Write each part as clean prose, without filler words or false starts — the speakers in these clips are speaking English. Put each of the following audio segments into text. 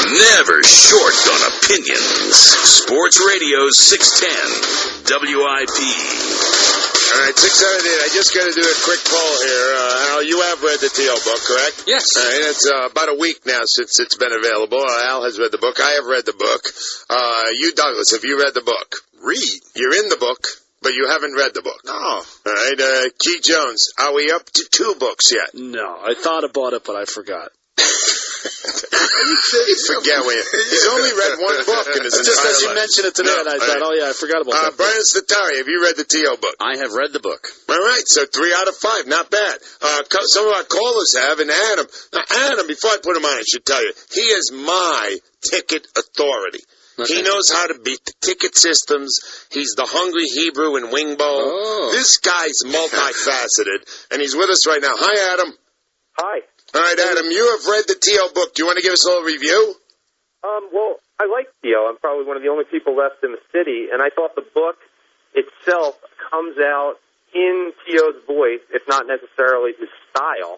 Never short on opinions. Sports Radio 610 WIP. All right, 678. I just got to do a quick poll here. Al, you have read the T.O. book, correct? Yes. All right, it's about a week now since it's been available. Al has read the book. I have read the book. You, Douglas, have you read the book? Read? You're in the book, but you haven't read the book. No. All right, Keith Jones, are we up to 2 books yet? No, I thought about it, but I forgot. Forget when he's only read one book in his entire Just as you life. mentioned it today, and I thought, oh yeah, I forgot about that. Brian Statari, have you read the T.O. book? I have read the book. All right, so 3 out of 5, not bad. Some of our callers have, and Adam. Now, Adam, before I put him on, I should tell you, he is my ticket authority. Okay. He knows how to beat the ticket systems. He's the hungry Hebrew in Wingbo. Oh. This guy's multifaceted, and he's with us right now. Hi, Adam. Hi. All right, Adam, you have read the T.O. book. Do you want to give us a little review? Well, I like T.O. I'm probably one of the only people left in the city, and I thought the book itself comes out in T.O.'s voice, if not necessarily his style.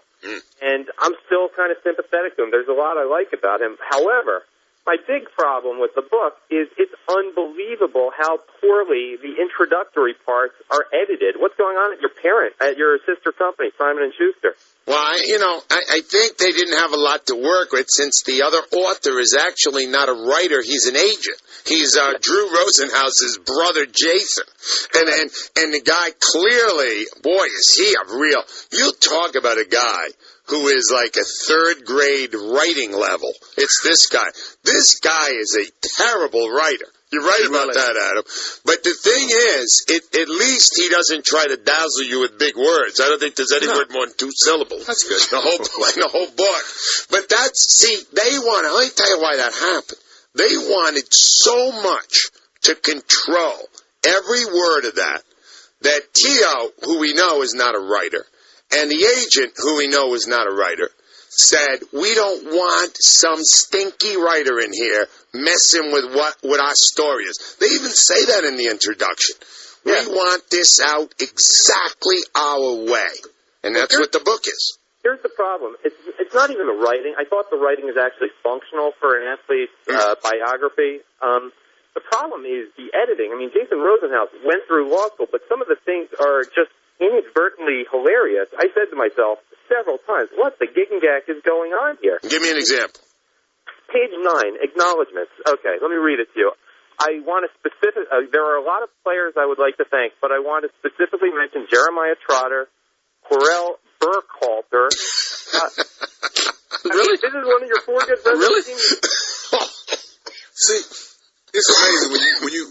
And I'm still kind of sympathetic to him. There's a lot I like about him. However, my big problem with the book is it's unbelievable how poorly the introductory parts are edited. What's going on at your sister company, Simon & Schuster? Well, I think they didn't have a lot to work with since the other author is actually not a writer. He's an agent. He's Drew Rosenhaus's brother, Jason. And the guy clearly, boy, is he a real... You talk about a guy who is like a 3rd grade writing level. It's this guy. This guy is a terrible writer. You're right about that, Adam. But the thing is, at least he doesn't try to dazzle you with big words. I don't think there's any word more than 2 syllables. That's good. The whole book. But let me tell you why that happened. They wanted so much to control every word of that T.O., who we know is not a writer, and the agent, who we know is not a writer, said, we don't want some stinky writer in here messing with what our story is. They even say that in the introduction. Yeah. We want this out exactly our way. And that's what the book is. Here's the problem. It's not even the writing. I thought the writing is actually functional for an athlete's biography. The problem is the editing. I mean, Jason Rosenhaus went through law school, but some of the things are just inadvertently hilarious. I said to myself several times, what the gigginggack is going on here? Give me an example. Page 9, acknowledgments. Okay, let me read it to you. I want to there are a lot of players I would like to thank, but I want to specifically mention Jeremiah Trotter, Terrell Burkhalter. Really? This is one of your 4 good friends. Really? See, it's amazing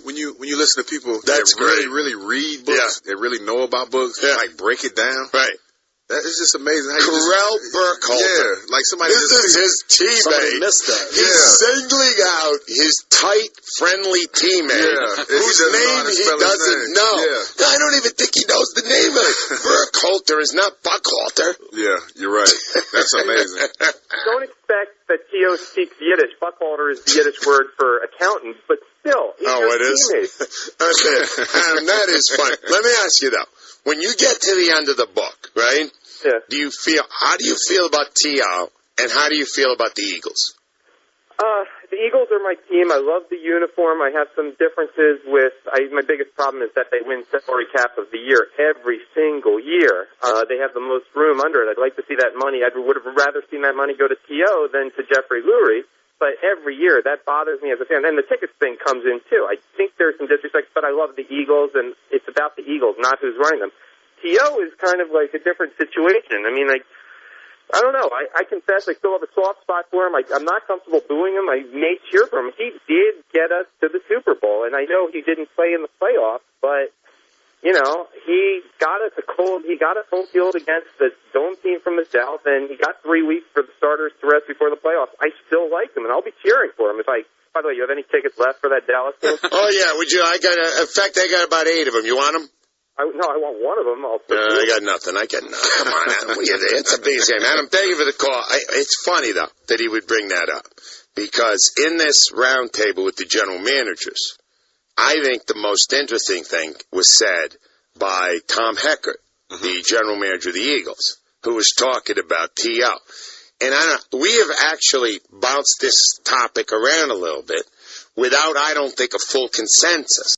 when you listen to people that really read books, that really know about books, like break it down. Right. That is just amazing. How Terrell Burkhalter. Yeah, like somebody. This is his teammate. Missed that. He's singling out his tight, friendly teammate, whose name he doesn't know. Yeah. I don't even think he knows the name of it. Burkhalter is not Buckhalter. Yeah, you're right. That's amazing. Don't expect that T.O. speaks Yiddish. Buckhalter is the Yiddish word for accountant, but still, he's your teammate. Okay. That is fun. Let me ask you, though. When you get to the end of the book, right? Yeah. How do you feel about T.O., and how do you feel about the Eagles? The Eagles are my team. I love the uniform. I have some differences with, my biggest problem is that they win salary cap of the year every single year. They have the most room under it. I'd like to see that money. I would have rather seen that money go to T.O. than to Jeffrey Lurie. But every year, that bothers me as a fan. And the tickets thing comes in, too. I think there's some disrespect, but I love the Eagles, and it's about the Eagles, not who's running them. T.O. is kind of like a different situation. I mean, I don't know. I confess I still have a soft spot for him. I'm not comfortable booing him. I may cheer for him. He did get us to the Super Bowl, and I know he didn't play in the playoffs, but, he got us home field against the dome team from the South, and he got 3 weeks for the starters to rest before the playoffs. I still like him, and I'll be cheering for him. By the way, you have any tickets left for that Dallas game? Oh, yeah. Would you? In fact, I got about 8 of them. You want them? No, I want one of them. I got nothing. Come on, Adam. It's a big game. Adam, thank you for the call. It's funny, though, that he would bring that up. Because in this roundtable with the general managers, I think the most interesting thing was said by Tom Heckert, the general manager of the Eagles, who was talking about T.O. And we have actually bounced this topic around a little bit without, I don't think, a full consensus.